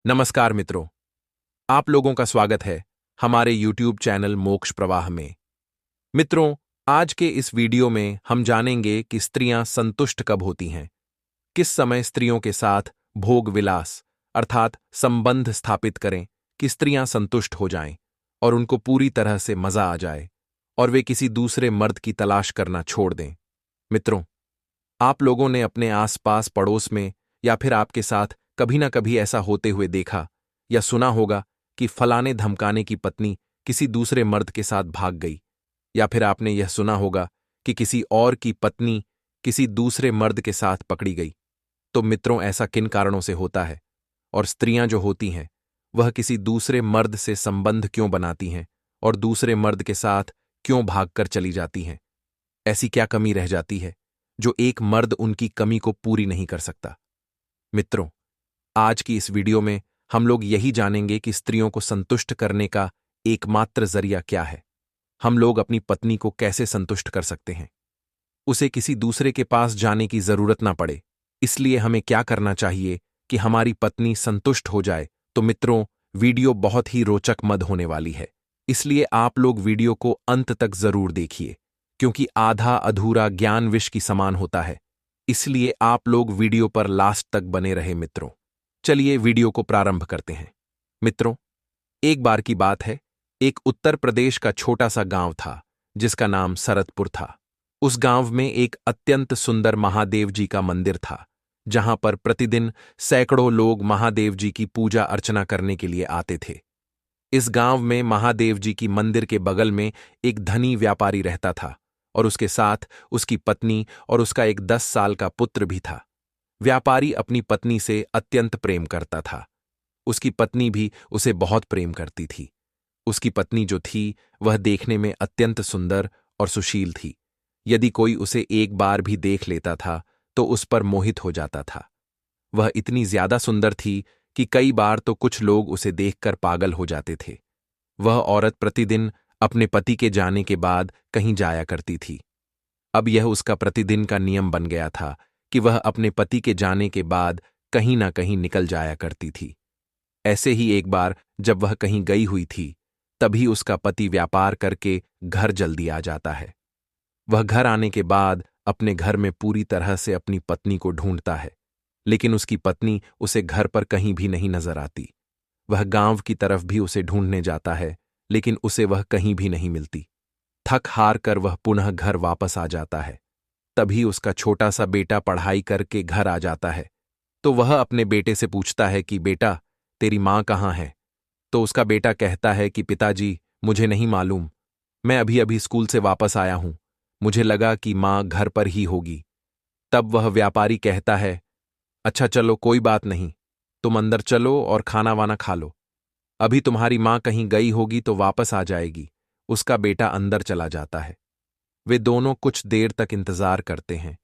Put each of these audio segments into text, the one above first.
नमस्कार मित्रों, आप लोगों का स्वागत है हमारे YouTube चैनल मोक्ष प्रवाह में। मित्रों, आज के इस वीडियो में हम जानेंगे कि स्त्रियां संतुष्ट कब होती हैं, किस समय स्त्रियों के साथ भोग विलास अर्थात संबंध स्थापित करें कि स्त्रियां संतुष्ट हो जाएं और उनको पूरी तरह से मजा आ जाए और वे किसी दूसरे मर्द की तलाश करना छोड़ दें। मित्रों, आप लोगों ने अपने आसपास पड़ोस में या फिर आपके साथ कभी ना कभी ऐसा होते हुए देखा या सुना होगा कि फलाने धमकाने की पत्नी किसी दूसरे मर्द के साथ भाग गई, या फिर आपने यह सुना होगा कि किसी और की पत्नी किसी दूसरे मर्द के साथ पकड़ी गई। तो मित्रों, ऐसा किन कारणों से होता है और स्त्रियां जो होती हैं वह किसी दूसरे मर्द से संबंध क्यों बनाती हैं और दूसरे मर्द के साथ क्यों भागकर चली जाती हैं? ऐसी क्या कमी रह जाती है जो एक मर्द उनकी कमी को पूरी नहीं कर सकता? मित्रों, आज की इस वीडियो में हम लोग यही जानेंगे कि स्त्रियों को संतुष्ट करने का एकमात्र जरिया क्या है। हम लोग अपनी पत्नी को कैसे संतुष्ट कर सकते हैं, उसे किसी दूसरे के पास जाने की जरूरत ना पड़े, इसलिए हमें क्या करना चाहिए कि हमारी पत्नी संतुष्ट हो जाए। तो मित्रों, वीडियो बहुत ही रोचक मद होने वाली है, इसलिए आप लोग वीडियो को अंत तक जरूर देखिए, क्योंकि आधा अधूरा ज्ञान विष की समान होता है। इसलिए आप लोग वीडियो पर लास्ट तक बने रहे। मित्रों, चलिए वीडियो को प्रारंभ करते हैं। मित्रों, एक बार की बात है, एक उत्तर प्रदेश का छोटा सा गांव था जिसका नाम सरतपुर था। उस गांव में एक अत्यंत सुंदर महादेव जी का मंदिर था, जहां पर प्रतिदिन सैकड़ों लोग महादेव जी की पूजा अर्चना करने के लिए आते थे। इस गांव में महादेव जी की मंदिर के बगल में एक धनी व्यापारी रहता था और उसके साथ उसकी पत्नी और उसका एक 10 साल का पुत्र भी था। व्यापारी अपनी पत्नी से अत्यंत प्रेम करता था। उसकी पत्नी भी उसे बहुत प्रेम करती थी। उसकी पत्नी जो थी वह देखने में अत्यंत सुंदर और सुशील थी। यदि कोई उसे एक बार भी देख लेता था तो उस पर मोहित हो जाता था। वह इतनी ज्यादा सुंदर थी कि कई बार तो कुछ लोग उसे देखकर पागल हो जाते थे। वह औरत प्रतिदिन अपने पति के जाने के बाद कहीं जाया करती थी। अब यह उसका प्रतिदिन का नियम बन गया था कि वह अपने पति के जाने के बाद कहीं ना कहीं निकल जाया करती थी। ऐसे ही एक बार जब वह कहीं गई हुई थी, तभी उसका पति व्यापार करके घर जल्दी आ जाता है। वह घर आने के बाद अपने घर में पूरी तरह से अपनी पत्नी को ढूंढता है, लेकिन उसकी पत्नी उसे घर पर कहीं भी नहीं नजर आती। वह गांव की तरफ भी उसे ढूंढने जाता है, लेकिन उसे वह कहीं भी नहीं मिलती। थक हार कर वह पुनः घर वापस आ जाता है। तभी उसका छोटा सा बेटा पढ़ाई करके घर आ जाता है। तो वह अपने बेटे से पूछता है कि बेटा, तेरी माँ कहाँ है? तो उसका बेटा कहता है कि पिताजी, मुझे नहीं मालूम, मैं अभी अभी स्कूल से वापस आया हूं, मुझे लगा कि माँ घर पर ही होगी। तब वह व्यापारी कहता है, अच्छा चलो कोई बात नहीं, तुम अंदर चलो और खाना वाना खा लो, अभी तुम्हारी माँ कहीं गई होगी तो वापस आ जाएगी। उसका बेटा अंदर चला जाता है। वे दोनों कुछ देर तक इंतजार करते हैं।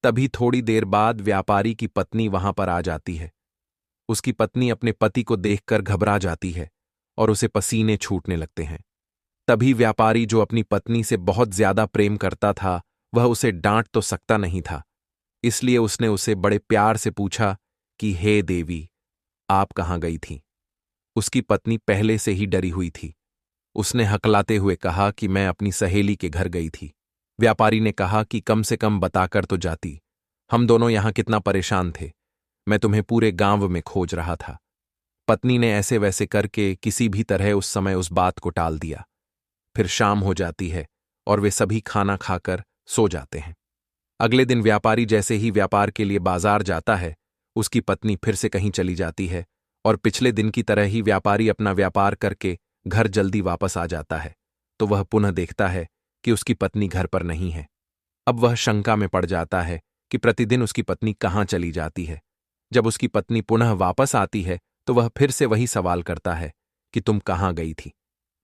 तभी थोड़ी देर बाद व्यापारी की पत्नी वहां पर आ जाती है। उसकी पत्नी अपने पति को देखकर घबरा जाती है और उसे पसीने छूटने लगते हैं। तभी व्यापारी, जो अपनी पत्नी से बहुत ज्यादा प्रेम करता था, वह उसे डांट तो सकता नहीं था, इसलिए उसने उसे बड़े प्यार से पूछा कि हे देवी, आप कहाँ गई थी? उसकी पत्नी पहले से ही डरी हुई थी। उसने हकलाते हुए कहा कि मैं अपनी सहेली के घर गई थी। व्यापारी ने कहा कि कम से कम बताकर तो जाती, हम दोनों यहां कितना परेशान थे, मैं तुम्हें पूरे गांव में खोज रहा था। पत्नी ने ऐसे वैसे करके किसी भी तरह उस समय उस बात को टाल दिया। फिर शाम हो जाती है और वे सभी खाना खाकर सो जाते हैं। अगले दिन व्यापारी जैसे ही व्यापार के लिए बाजार जाता है, उसकी पत्नी फिर से कहीं चली जाती है और पिछले दिन की तरह ही व्यापारी अपना व्यापार करके घर जल्दी वापस आ जाता है। तो वह पुनः देखता है कि उसकी पत्नी घर पर नहीं है। अब वह शंका में पड़ जाता है कि प्रतिदिन उसकी पत्नी कहाँ चली जाती है। जब उसकी पत्नी पुनः वापस आती है तो वह फिर से वही सवाल करता है कि तुम कहाँ गई थी?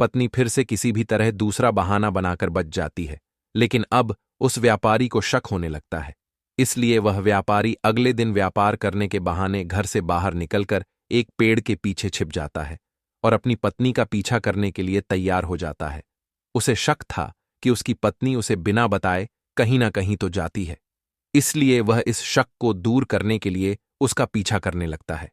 पत्नी फिर से किसी भी तरह दूसरा बहाना बनाकर बच जाती है, लेकिन अब उस व्यापारी को शक होने लगता है। इसलिए वह व्यापारी अगले दिन व्यापार करने के बहाने घर से बाहर निकलकर एक पेड़ के पीछे छिप जाता है और अपनी पत्नी का पीछा करने के लिए तैयार हो जाता है। उसे शक था कि उसकी पत्नी उसे बिना बताए कहीं ना कहीं तो जाती है, इसलिए वह इस शक को दूर करने के लिए उसका पीछा करने लगता है।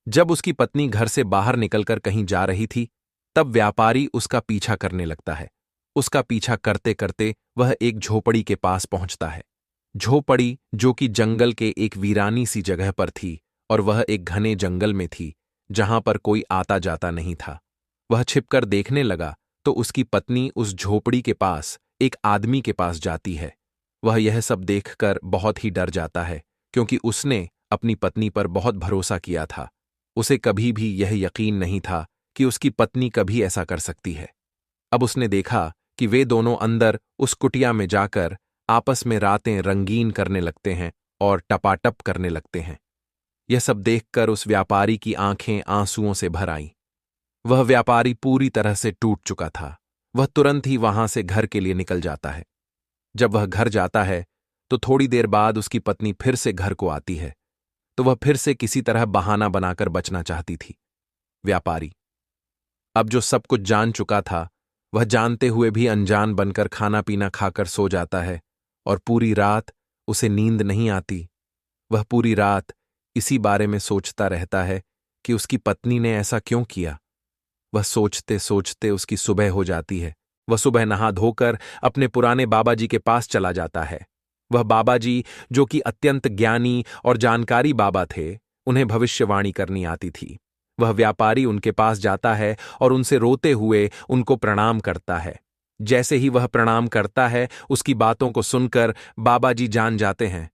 जब उसकी पत्नी घर से बाहर निकलकर कहीं जा रही थी, तब व्यापारी उसका पीछा करने लगता है। उसका पीछा करते करते वह एक झोपड़ी के पास पहुंचता है। झोपड़ी जो कि जंगल के एक वीरानी सी जगह पर थी, और वह एक घने जंगल में थी जहां पर कोई आता जाता नहीं था। वह छिपकर देखने लगा तो उसकी पत्नी उस झोपड़ी के पास एक आदमी के पास जाती है। वह यह सब देखकर बहुत ही डर जाता है, क्योंकि उसने अपनी पत्नी पर बहुत भरोसा किया था। उसे कभी भी यह यकीन नहीं था कि उसकी पत्नी कभी ऐसा कर सकती है। अब उसने देखा कि वे दोनों अंदर उस कुटिया में जाकर आपस में रातें रंगीन करने लगते हैं और टपाटप करने लगते हैं। यह सब देखकर उस व्यापारी की आंखें आंसुओं से भर आईं। वह व्यापारी पूरी तरह से टूट चुका था। वह तुरंत ही वहां से घर के लिए निकल जाता है। जब वह घर जाता है तो थोड़ी देर बाद उसकी पत्नी फिर से घर को आती है, तो वह फिर से किसी तरह बहाना बनाकर बचना चाहती थी। व्यापारी अब जो सब कुछ जान चुका था, वह जानते हुए भी अनजान बनकर खाना पीना खाकर सो जाता है, और पूरी रात उसे नींद नहीं आती। वह पूरी रात इसी बारे में सोचता रहता है कि उसकी पत्नी ने ऐसा क्यों किया। वह सोचते सोचते उसकी सुबह हो जाती है। वह सुबह नहा धोकर अपने पुराने बाबा जी के पास चला जाता है। वह बाबा जी, जो कि अत्यंत ज्ञानी और जानकारी बाबा थे, उन्हें भविष्यवाणी करनी आती थी। वह व्यापारी उनके पास जाता है और उनसे रोते हुए उनको प्रणाम करता है। जैसे ही वह प्रणाम करता है, उसकी बातों को सुनकर बाबा जी जान जाते हैं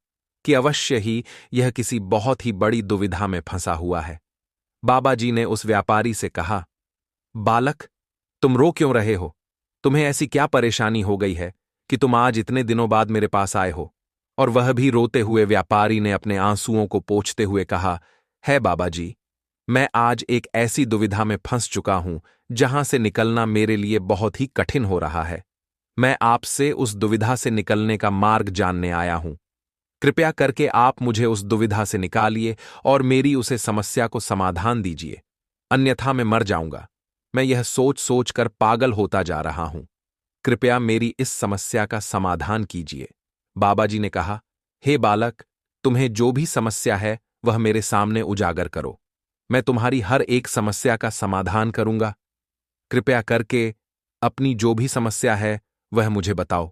कि अवश्य ही यह किसी बहुत ही बड़ी दुविधा में फंसा हुआ है। बाबा जी ने उस व्यापारी से कहा, बालक, तुम रो क्यों रहे हो? तुम्हें ऐसी क्या परेशानी हो गई है कि तुम आज इतने दिनों बाद मेरे पास आए हो? और वह भी रोते हुए व्यापारी ने अपने आंसुओं को पोंछते हुए कहा, है बाबा जी, मैं आज एक ऐसी दुविधा में फंस चुका हूं जहां से निकलना मेरे लिए बहुत ही कठिन हो रहा है। मैं आपसे उस दुविधा से निकलने का मार्ग जानने आया हूं। कृपया करके आप मुझे उस दुविधा से निकालिए और मेरी उसे समस्या को समाधान दीजिए, अन्यथा मैं मर जाऊंगा। मैं यह सोच सोच कर पागल होता जा रहा हूं। कृपया मेरी इस समस्या का समाधान कीजिए। बाबाजी ने कहा, हे बालक, तुम्हें जो भी समस्या है वह मेरे सामने उजागर करो। मैं तुम्हारी हर एक समस्या का समाधान करूंगा। कृपया करके अपनी जो भी समस्या है वह मुझे बताओ।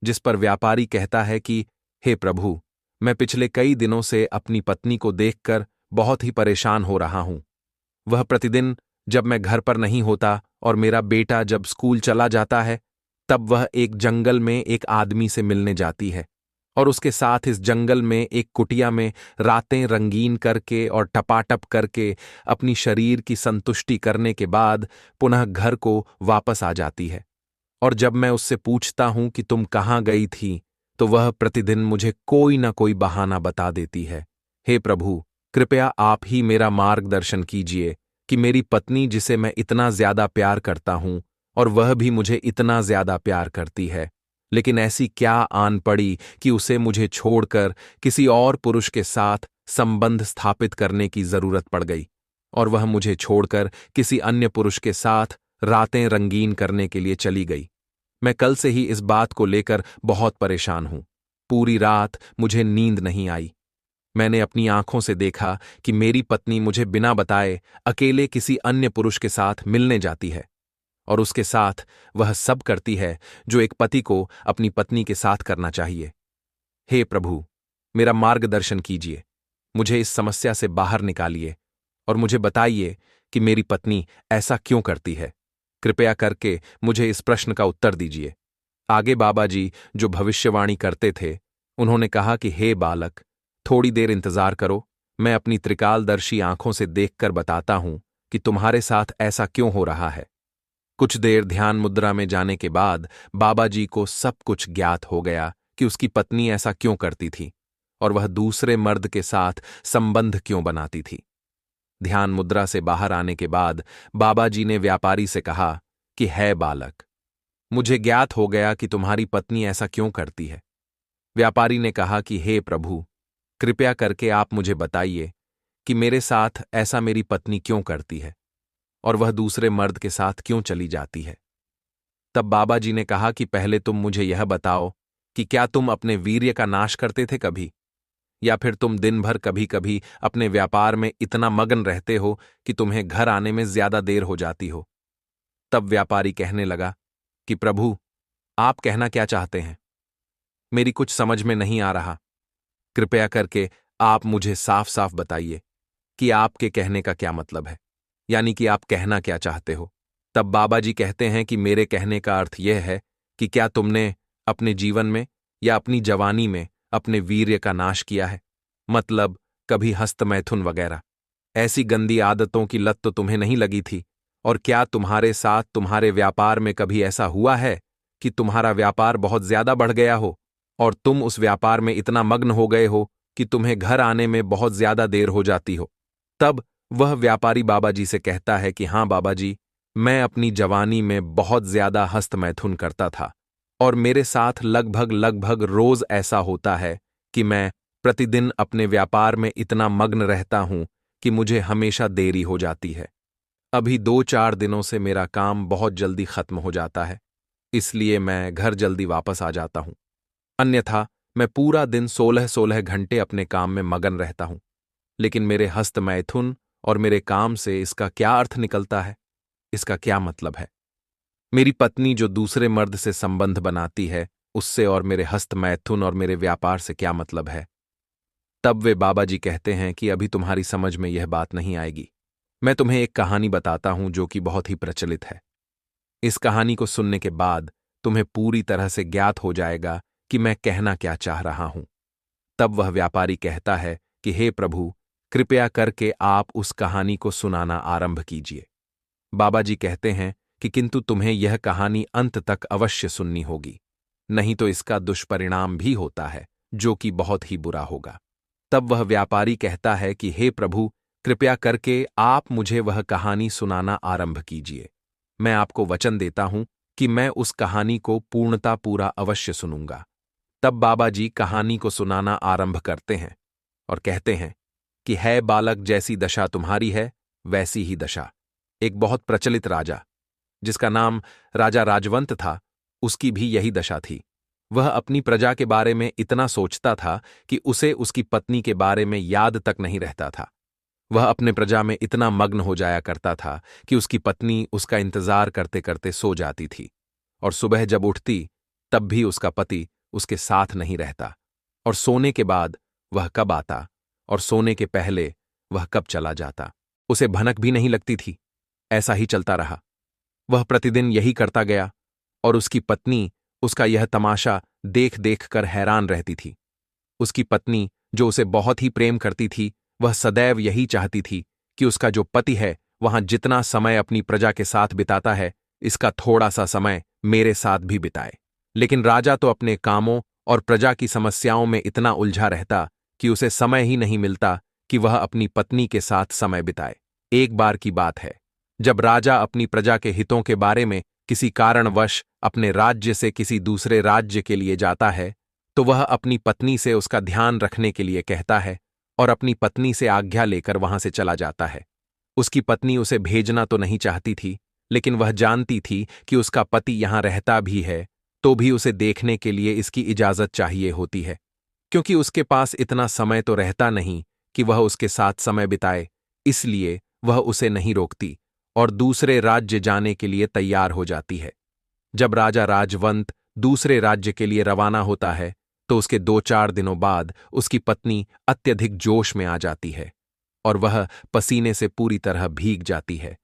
जिस पर व्यापारी कहता है कि हे प्रभु, मैं पिछले कई दिनों से अपनी पत्नी को देखकर बहुत ही परेशान हो रहा हूं। वह प्रतिदिन जब मैं घर पर नहीं होता और मेरा बेटा जब स्कूल चला जाता है, तब वह एक जंगल में एक आदमी से मिलने जाती है, और उसके साथ इस जंगल में एक कुटिया में रातें रंगीन करके और टपाटप करके अपनी शरीर की संतुष्टि करने के बाद पुनः घर को वापस आ जाती है। और जब मैं उससे पूछता हूं कि तुम कहाँ गई थी, तो वह प्रतिदिन मुझे कोई ना कोई बहाना बता देती है। हे प्रभु, कृपया आप ही मेरा मार्गदर्शन कीजिए कि मेरी पत्नी, जिसे मैं इतना ज्यादा प्यार करता हूं और वह भी मुझे इतना ज्यादा प्यार करती है, लेकिन ऐसी क्या आन पड़ी कि उसे मुझे छोड़कर किसी और पुरुष के साथ संबंध स्थापित करने की जरूरत पड़ गई, और वह मुझे छोड़कर किसी अन्य पुरुष के साथ रातें रंगीन करने के लिए चली गई। मैं कल से ही इस बात को लेकर बहुत परेशान हूं। पूरी रात मुझे नींद नहीं आई। मैंने अपनी आंखों से देखा कि मेरी पत्नी मुझे बिना बताए अकेले किसी अन्य पुरुष के साथ मिलने जाती है, और उसके साथ वह सब करती है जो एक पति को अपनी पत्नी के साथ करना चाहिए। हे प्रभु, मेरा मार्गदर्शन कीजिए, मुझे इस समस्या से बाहर निकालिए और मुझे बताइए कि मेरी पत्नी ऐसा क्यों करती है। कृपया करके मुझे इस प्रश्न का उत्तर दीजिए। आगे बाबा जी, जो भविष्यवाणी करते थे, उन्होंने कहा कि हे बालक, थोड़ी देर इंतजार करो, मैं अपनी त्रिकालदर्शी आंखों से देखकर बताता हूं कि तुम्हारे साथ ऐसा क्यों हो रहा है। कुछ देर ध्यान मुद्रा में जाने के बाद बाबा जी को सब कुछ ज्ञात हो गया कि उसकी पत्नी ऐसा क्यों करती थी और वह दूसरे मर्द के साथ संबंध क्यों बनाती थी। ध्यान मुद्रा से बाहर आने के बाद बाबा जी ने व्यापारी से कहा कि है बालक, मुझे ज्ञात हो गया कि तुम्हारी पत्नी ऐसा क्यों करती है। व्यापारी ने कहा कि हे प्रभु, कृपया करके आप मुझे बताइए कि मेरे साथ ऐसा मेरी पत्नी क्यों करती है और वह दूसरे मर्द के साथ क्यों चली जाती है। तब बाबा जी ने कहा कि पहले तुम मुझे यह बताओ कि क्या तुम अपने वीर्य का नाश करते थे कभी? या फिर तुम दिन भर कभी कभी अपने व्यापार में इतना मगन रहते हो कि तुम्हें घर आने में ज्यादा देर हो जाती हो। तब व्यापारी कहने लगा कि प्रभु, आप कहना क्या चाहते हैं? मेरी कुछ समझ में नहीं आ रहा। कृपया करके आप मुझे साफ साफ बताइए कि आपके कहने का क्या मतलब है, यानी कि आप कहना क्या चाहते हो। तब बाबा जी कहते हैं कि मेरे कहने का अर्थ यह है कि क्या तुमने अपने जीवन में या अपनी जवानी में अपने वीर्य का नाश किया है? मतलब कभी हस्तमैथुन वगैरह ऐसी गंदी आदतों की लत तो तुम्हें नहीं लगी थी? और क्या तुम्हारे साथ तुम्हारे व्यापार में कभी ऐसा हुआ है कि तुम्हारा व्यापार बहुत ज्यादा बढ़ गया हो और तुम उस व्यापार में इतना मग्न हो गए हो कि तुम्हें घर आने में बहुत ज्यादा देर हो जाती हो? तब वह व्यापारी बाबा जी से कहता है कि हाँ बाबा जी, मैं अपनी जवानी में बहुत ज्यादा हस्तमैथुन करता था और मेरे साथ लगभग लगभग रोज ऐसा होता है कि मैं प्रतिदिन अपने व्यापार में इतना मग्न रहता हूं कि मुझे हमेशा देरी हो जाती है। अभी 2-4 दिनों से मेरा काम बहुत जल्दी खत्म हो जाता है, इसलिए मैं घर जल्दी वापस आ जाता हूं। अन्यथा मैं पूरा दिन 16-16 घंटे अपने काम में मगन रहता हूं। लेकिन मेरे हस्तमैथुन और मेरे काम से इसका क्या अर्थ निकलता है? इसका क्या मतलब है? मेरी पत्नी जो दूसरे मर्द से संबंध बनाती है, उससे और मेरे हस्तमैथुन और मेरे व्यापार से क्या मतलब है? तब वे बाबा जी कहते हैं कि अभी तुम्हारी समझ में यह बात नहीं आएगी। मैं तुम्हें एक कहानी बताता हूं जो कि बहुत ही प्रचलित है। इस कहानी को सुनने के बाद तुम्हें पूरी तरह से ज्ञात हो जाएगा कि मैं कहना क्या चाह रहा हूं। तब वह व्यापारी कहता है कि हे प्रभु, कृपया करके आप उस कहानी को सुनाना आरंभ कीजिए। बाबा जी कहते हैं कि किंतु तुम्हें यह कहानी अंत तक अवश्य सुननी होगी, नहीं तो इसका दुष्परिणाम भी होता है जो कि बहुत ही बुरा होगा। तब वह व्यापारी कहता है कि हे प्रभु, कृपया करके आप मुझे वह कहानी सुनाना आरंभ कीजिए। मैं आपको वचन देता हूं कि मैं उस कहानी को पूर्णता पूरा अवश्य सुनूंगा। तब बाबा जी कहानी को सुनाना आरंभ करते हैं और कहते हैं कि है बालक, जैसी दशा तुम्हारी है वैसी ही दशा। एक बहुत प्रचलित राजा, जिसका नाम राजा राजवंत था, उसकी भी यही दशा थी। वह अपनी प्रजा के बारे में इतना सोचता था कि उसे उसकी पत्नी के बारे में याद तक नहीं रहता था। वह अपने प्रजा में इतना मग्न हो जाया करता था कि उसकी पत्नी उसका इंतजार करते करते सो जाती थी, और सुबह जब उठती तब भी उसका पति उसके साथ नहीं रहता, और सोने के बाद वह कब आता और सोने के पहले वह कब चला जाता, उसे भनक भी नहीं लगती थी। ऐसा ही चलता रहा। वह प्रतिदिन यही करता गया और उसकी पत्नी उसका यह तमाशा देख देख कर हैरान रहती थी। उसकी पत्नी, जो उसे बहुत ही प्रेम करती थी, वह सदैव यही चाहती थी कि उसका जो पति है वहां जितना समय अपनी प्रजा के साथ बिताता है, इसका थोड़ा सा समय मेरे साथ भी बिताए। लेकिन राजा तो अपने कामों और प्रजा की समस्याओं में इतना उलझा रहता कि उसे समय ही नहीं मिलता कि वह अपनी पत्नी के साथ समय बिताए। एक बार की बात है, जब राजा अपनी प्रजा के हितों के बारे में किसी कारणवश अपने राज्य से किसी दूसरे राज्य के लिए जाता है, तो वह अपनी पत्नी से उसका ध्यान रखने के लिए कहता है और अपनी पत्नी से आज्ञा लेकर वहां से चला जाता है। उसकी पत्नी उसे भेजना तो नहीं चाहती थी, लेकिन वह जानती थी कि उसका पति यहां रहता भी है तो भी उसे देखने के लिए इसकी इजाजत चाहिए होती है, क्योंकि उसके पास इतना समय तो रहता नहीं कि वह उसके साथ समय बिताए। इसलिए वह उसे नहीं रोकती और दूसरे राज्य जाने के लिए तैयार हो जाती है। जब राजा राजवंत दूसरे राज्य के लिए रवाना होता है तो उसके 2-4 दिनों बाद उसकी पत्नी अत्यधिक जोश में आ जाती है और वह पसीने से पूरी तरह भीग जाती है।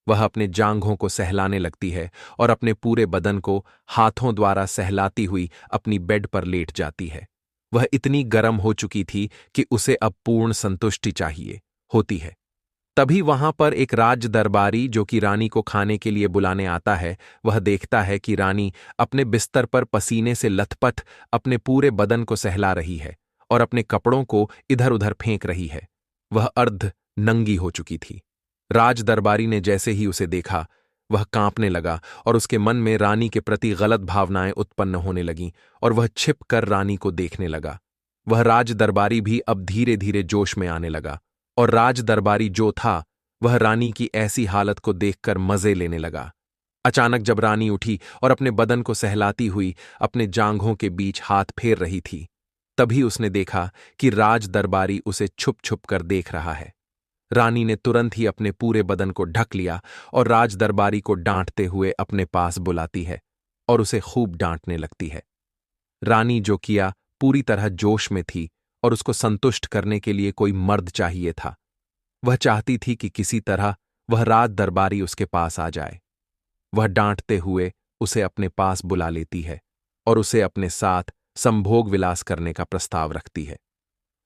वह अपने जांघों को सहलाने लगती है और अपने पूरे बदन को हाथों द्वारा सहलाती हुई अपनी बेड पर लेट जाती है। वह इतनी गर्म हो चुकी थी कि उसे अब पूर्ण संतुष्टि चाहिए होती है। तभी वहां पर एक राज दरबारी, जो कि रानी को खाने के लिए बुलाने आता है, वह देखता है कि रानी अपने बिस्तर पर पसीने से लथपथ अपने पूरे बदन को सहला रही है और अपने कपड़ों को इधर उधर फेंक रही है। वह अर्ध नंगी हो चुकी थी। राज दरबारी ने जैसे ही उसे देखा, वह कांपने लगा और उसके मन में रानी के प्रति गलत भावनाएं उत्पन्न होने लगीं और वह छिप कर रानी को देखने लगा। वह राज दरबारी भी अब धीरे धीरे जोश में आने लगा और राज दरबारी जो था वह रानी की ऐसी हालत को देखकर मजे लेने लगा। अचानक जब रानी उठी और अपने बदन को सहलाती हुई अपने जांघों के बीच हाथ फेर रही थी, तभी उसने देखा कि राज दरबारी उसे छुप छुप कर देख रहा है। रानी ने तुरंत ही अपने पूरे बदन को ढक लिया और राज दरबारी को डांटते हुए अपने पास बुलाती है और उसे खूब डांटने लगती है। रानी जो किया पूरी तरह जोश में थी और उसको संतुष्ट करने के लिए कोई मर्द चाहिए था। वह चाहती थी कि किसी तरह वह राज दरबारी उसके पास आ जाए। वह डांटते हुए उसे अपने पास बुला लेती है और उसे अपने साथ संभोग विलास करने का प्रस्ताव रखती है।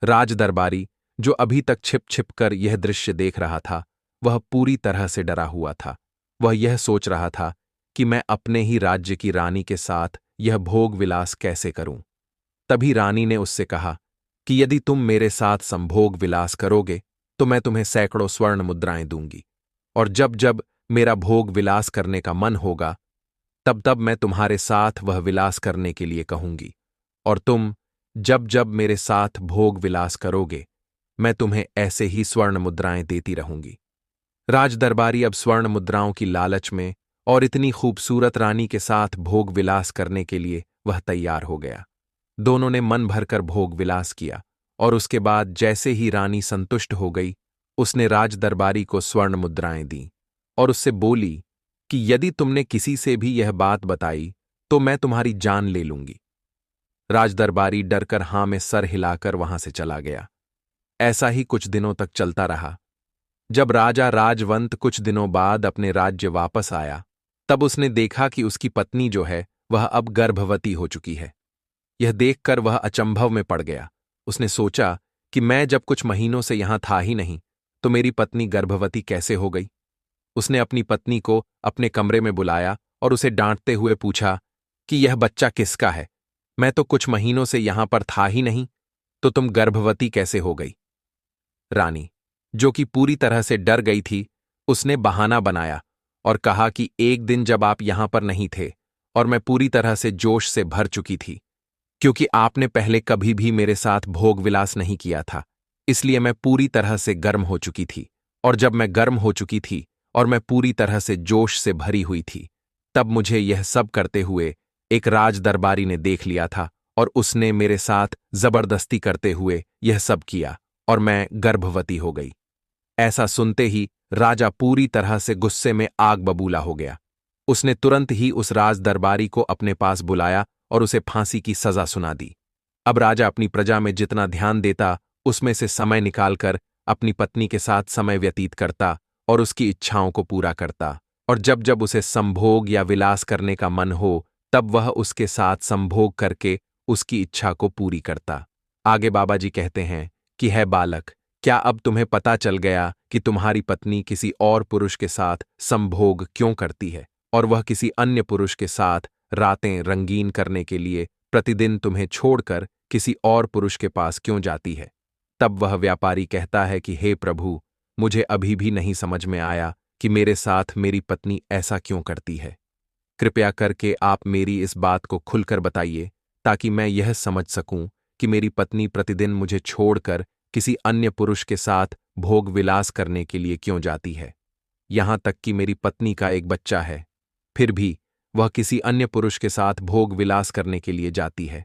राज दरबारी, जो अभी तक छिप छिप कर यह दृश्य देख रहा था, वह पूरी तरह से डरा हुआ था। वह यह सोच रहा था कि मैं अपने ही राज्य की रानी के साथ यह भोग विलास कैसे करूं। तभी रानी ने उससे कहा कि यदि तुम मेरे साथ संभोग विलास करोगे तो मैं तुम्हें सैकड़ों स्वर्ण मुद्राएं दूंगी, और जब जब मेरा भोग विलास करने का मन होगा तब तब मैं तुम्हारे साथ वह विलास करने के लिए कहूंगी, और तुम जब जब मेरे साथ भोग विलास करोगे मैं तुम्हें ऐसे ही स्वर्ण मुद्राएं देती रहूंगी। राज दरबारी अब स्वर्ण मुद्राओं की लालच में और इतनी खूबसूरत रानी के साथ भोग विलास करने के लिए वह तैयार हो गया। दोनों ने मन भरकर भोग विलास किया और उसके बाद जैसे ही रानी संतुष्ट हो गई, उसने राज दरबारी को स्वर्ण मुद्राएं दी और उससे बोली कि यदि तुमने किसी से भी यह बात बताई तो मैं तुम्हारी जान ले लूंगी। राज दरबारी डरकर हां में सर हिलाकर वहां से चला गया। ऐसा ही कुछ दिनों तक चलता रहा। जब राजा राजवंत कुछ दिनों बाद अपने राज्य वापस आया, तब उसने देखा कि उसकी पत्नी जो है वह अब गर्भवती हो चुकी है। यह देखकर वह अचंभव में पड़ गया। उसने सोचा कि मैं जब कुछ महीनों से यहां था ही नहीं तो मेरी पत्नी गर्भवती कैसे हो गई। उसने अपनी पत्नी को अपने कमरे में बुलाया और उसे डांटते हुए पूछा कि यह बच्चा किसका है? मैं तो कुछ महीनों से यहां पर था ही नहीं, तो तुम गर्भवती कैसे हो गई? रानी, जो कि पूरी तरह से डर गई थी, उसने बहाना बनाया और कहा कि एक दिन जब आप यहां पर नहीं थे और मैं पूरी तरह से जोश से भर चुकी थी, क्योंकि आपने पहले कभी भी मेरे साथ भोग विलास नहीं किया था, इसलिए मैं पूरी तरह से गर्म हो चुकी थी। और जब मैं गर्म हो चुकी थी और मैं पूरी तरह से जोश से भरी हुई थी, तब मुझे यह सब करते हुए एक राज दरबारी ने देख लिया था और उसने मेरे साथ जबरदस्ती करते हुए यह सब किया और मैं गर्भवती हो गई। ऐसा सुनते ही राजा पूरी तरह से गुस्से में आग बबूला हो गया। उसने तुरंत ही उस राज दरबारी को अपने पास बुलाया और उसे फांसी की सजा सुना दी। अब राजा अपनी प्रजा में जितना ध्यान देता, उसमें से समय निकालकर अपनी पत्नी के साथ समय व्यतीत करता और उसकी इच्छाओं को पूरा करता, और जब जब उसे संभोग या विलास करने का मन हो तब वह उसके साथ संभोग करके उसकी इच्छा को पूरी करता। आगे बाबा जी कहते हैं कि है बालक, क्या अब तुम्हें पता चल गया कि तुम्हारी पत्नी किसी और पुरुष के साथ संभोग क्यों करती है, और वह किसी अन्य पुरुष के साथ रातें रंगीन करने के लिए प्रतिदिन तुम्हें छोड़कर किसी और पुरुष के पास क्यों जाती है? तब वह व्यापारी कहता है कि हे प्रभु, मुझे अभी भी नहीं समझ में आया कि मेरे साथ मेरी पत्नी ऐसा क्यों करती है। कृपया करके आप मेरी इस बात को खुलकर बताइए ताकि मैं यह समझ सकूं कि मेरी पत्नी प्रतिदिन मुझे छोड़कर किसी अन्य पुरुष के साथ भोग विलास करने के लिए क्यों जाती है। यहां तक कि मेरी पत्नी का एक बच्चा है, फिर भी वह किसी अन्य पुरुष के साथ भोग विलास करने के लिए जाती है।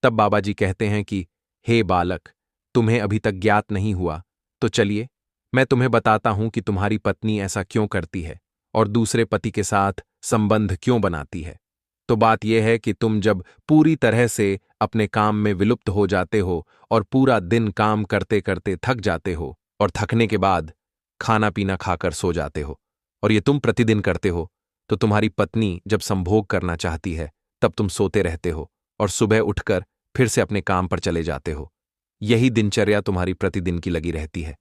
तब बाबा जी कहते हैं कि हे बालक, तुम्हें अभी तक ज्ञात नहीं हुआ, तो चलिए मैं तुम्हें बताता हूं कि तुम्हारी पत्नी ऐसा क्यों करती है और दूसरे पति के साथ संबंध क्यों बनाती है। तो बात यह है कि तुम जब पूरी तरह से अपने काम में विलुप्त हो जाते हो और पूरा दिन काम करते करते थक जाते हो और थकने के बाद खाना पीना खाकर सो जाते हो, और ये तुम प्रतिदिन करते हो, तो तुम्हारी पत्नी जब संभोग करना चाहती है तब तुम सोते रहते हो और सुबह उठकर फिर से अपने काम पर चले जाते हो। यही दिनचर्या तुम्हारी प्रतिदिन की लगी रहती है।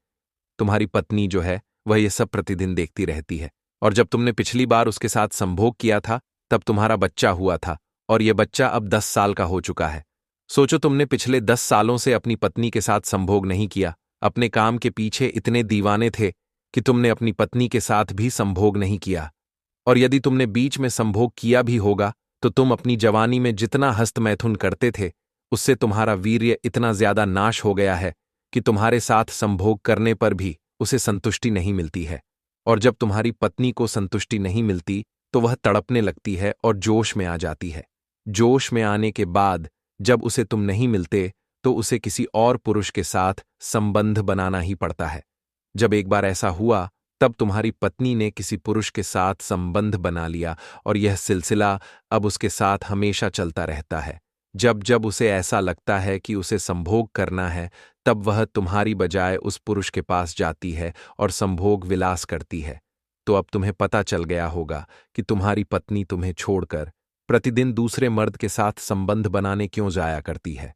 तुम्हारी पत्नी जो है वह ये सब प्रतिदिन देखती रहती है, और जब तुमने पिछली बार उसके साथ संभोग किया था तब तुम्हारा बच्चा हुआ था, और यह बच्चा अब 10 साल का हो चुका है। सोचो, तुमने पिछले 10 सालों से अपनी पत्नी के साथ संभोग नहीं किया, अपने काम के पीछे इतने दीवाने थे कि तुमने अपनी पत्नी के साथ भी संभोग नहीं किया। और यदि तुमने बीच में संभोग किया भी होगा तो तुम अपनी जवानी में जितना हस्तमैथुन करते थे उससे तुम्हारा वीर्य इतना ज्यादा नाश हो गया है कि तुम्हारे साथ संभोग करने पर भी उसे संतुष्टि नहीं मिलती है। और जब तुम्हारी पत्नी को संतुष्टि नहीं मिलती तो वह तड़पने लगती है और जोश में आ जाती है। जोश में आने के बाद जब उसे तुम नहीं मिलते तो उसे किसी और पुरुष के साथ संबंध बनाना ही पड़ता है। जब एक बार ऐसा हुआ, तब तुम्हारी पत्नी ने किसी पुरुष के साथ संबंध बना लिया और यह सिलसिला अब उसके साथ हमेशा चलता रहता है। जब जब उसे ऐसा लगता है कि उसे संभोग करना है, तब वह तुम्हारी बजाय उस पुरुष के पास जाती है और संभोग विलास करती है। तो अब तुम्हें पता चल गया होगा कि तुम्हारी पत्नी तुम्हें छोड़कर प्रतिदिन दूसरे मर्द के साथ संबंध बनाने क्यों जाया करती है।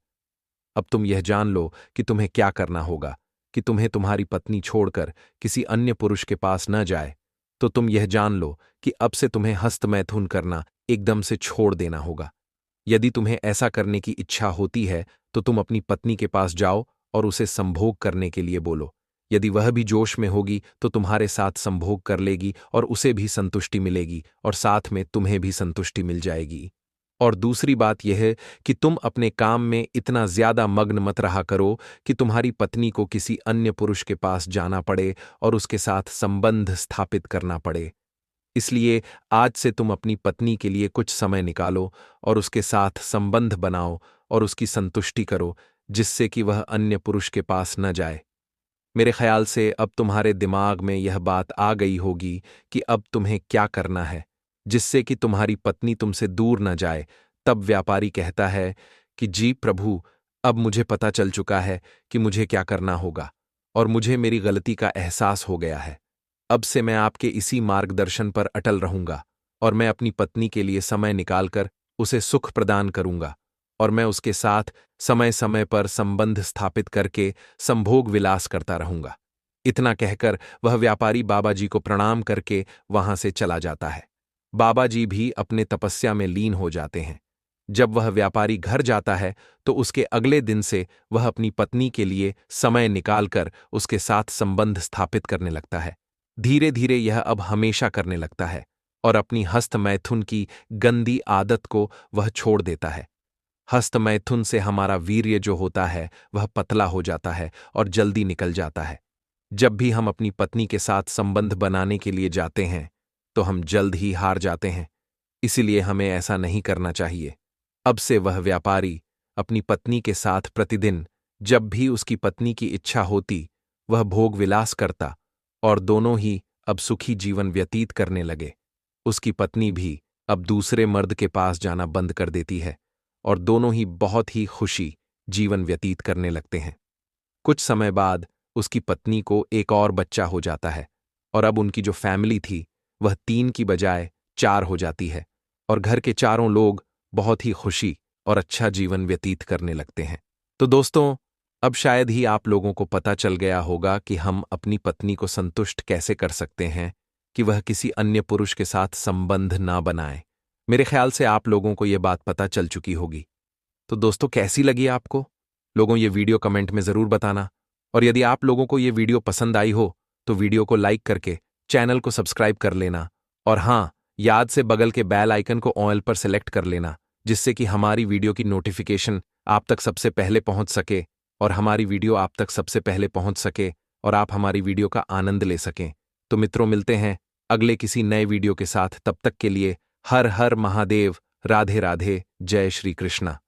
अब तुम यह जान लो कि तुम्हें क्या करना होगा कि तुम्हें तुम्हारी पत्नी छोड़कर किसी अन्य पुरुष के पास न जाए। तो तुम यह जान लो कि अब से तुम्हें हस्तमैथुन करना एकदम से छोड़ देना होगा। यदि तुम्हें ऐसा करने की इच्छा होती है तो तुम अपनी पत्नी के पास जाओ और उसे संभोग करने के लिए बोलो। यदि वह भी जोश में होगी तो तुम्हारे साथ संभोग कर लेगी और उसे भी संतुष्टि मिलेगी और साथ में तुम्हें भी संतुष्टि मिल जाएगी। और दूसरी बात यह है कि तुम अपने काम में इतना ज्यादा मग्न मत रहा करो कि तुम्हारी पत्नी को किसी अन्य पुरुष के पास जाना पड़े और उसके साथ संबंध स्थापित करना पड़े। इसलिए आज से तुम अपनी पत्नी के लिए कुछ समय निकालो और उसके साथ संबंध बनाओ और उसकी संतुष्टि करो, जिससे कि वह अन्य पुरुष के पास न जाए। मेरे ख्याल से अब तुम्हारे दिमाग में यह बात आ गई होगी कि अब तुम्हें क्या करना है, जिससे कि तुम्हारी पत्नी तुमसे दूर न जाए। तब व्यापारी कहता है कि जी प्रभु, अब मुझे पता चल चुका है कि मुझे क्या करना होगा और मुझे मेरी गलती का एहसास हो गया है। अब से मैं आपके इसी मार्गदर्शन पर अटल रहूंगा और मैं अपनी पत्नी के लिए समय निकालकर उसे सुख प्रदान करूंगा और मैं उसके साथ समय समय पर संबंध स्थापित करके संभोग विलास करता रहूंगा। इतना कहकर वह व्यापारी बाबा जी को प्रणाम करके वहां से चला जाता है। बाबा जी भी अपने तपस्या में लीन हो जाते हैं। जब वह व्यापारी घर जाता है तो उसके अगले दिन से वह अपनी पत्नी के लिए समय निकालकर उसके साथ संबंध स्थापित करने लगता है। धीरे धीरे यह अब हमेशा करने लगता है और अपनी हस्तमैथुन की गंदी आदत को वह छोड़ देता है। हस्तमैथुन से हमारा वीर्य जो होता है वह पतला हो जाता है और जल्दी निकल जाता है। जब भी हम अपनी पत्नी के साथ संबंध बनाने के लिए जाते हैं तो हम जल्द ही हार जाते हैं। इसीलिए हमें ऐसा नहीं करना चाहिए। अब से वह व्यापारी अपनी पत्नी के साथ प्रतिदिन, जब भी उसकी पत्नी की इच्छा होती, वह भोग विलास करता और दोनों ही अब सुखी जीवन व्यतीत करने लगे। उसकी पत्नी भी अब दूसरे मर्द के पास जाना बंद कर देती है और दोनों ही बहुत ही खुशी जीवन व्यतीत करने लगते हैं। कुछ समय बाद उसकी पत्नी को एक और बच्चा हो जाता है और अब उनकी जो फैमिली थी वह 3 की बजाय 4 हो जाती है और घर के चारों लोग बहुत ही खुशी और अच्छा जीवन व्यतीत करने लगते हैं। तो दोस्तों, अब शायद ही आप लोगों को पता चल गया होगा कि हम अपनी पत्नी को संतुष्ट कैसे कर सकते हैं कि वह किसी अन्य पुरुष के साथ संबंध ना बनाए। मेरे ख्याल से आप लोगों को यह बात पता चल चुकी होगी। तो दोस्तों, कैसी लगी आपको? लोगों, ये वीडियो कमेंट में जरूर बताना और यदि आप लोगों को ये वीडियो पसंद आई हो तो वीडियो को लाइक करके चैनल को सब्सक्राइब कर लेना और हाँ, याद से बगल के बेल आइकन को ऑल पर सेलेक्ट कर लेना, जिससे कि हमारी वीडियो की नोटिफिकेशन आप तक सबसे पहले पहुंच सके और हमारी वीडियो आप तक सबसे पहले पहुंच सके और आप हमारी वीडियो का आनंद ले सकें। तो मित्रों, मिलते हैं अगले किसी नए वीडियो के साथ। तब तक के लिए हर हर महादेव, राधे राधे, जय श्री कृष्णा।